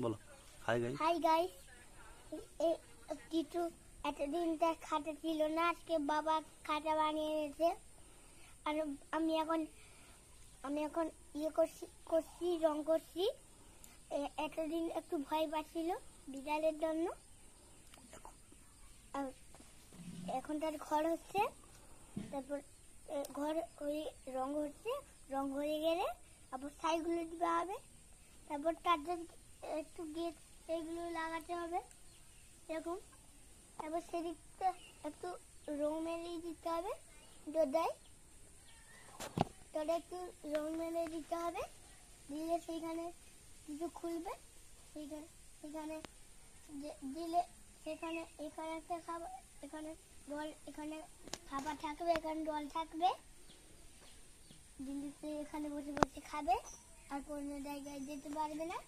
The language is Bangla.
বলো হাই গাইস। হাই গাইস, কিছু এতদিন তার খাতা ছিল না, আজকে বাবা খাতা বানিয়ে এনেছে। আর আমি এখন ইয়ে করছি রং করছি। এতদিন একটু ভয় পাচ্ছিল বিড়ালের জন্য। আর এখন তার ঘর হচ্ছে, তারপর ঘর ওই রং হচ্ছে, রং হয়ে গেলে আবার ছাইগুলো দিতে হবে, তারপর তার জন্য একটু গেট এইগুলো লাগাতে হবে এরকম। তারপর সেদিকটা একটু রং মেরে দিতে হবে, দোদায় একটু রং মেরে দিতে হবে, দিলে সেইখানে কিছু খুলবে, সেখানে দিলে সেখানে এখানে একটা খাবার, এখানে জল, এখানে খাবার থাকবে, এখানে জল থাকবে, দিলে সে এখানে বসে বসে খাবে আর কোনো জায়গায় যেতে পারবে না।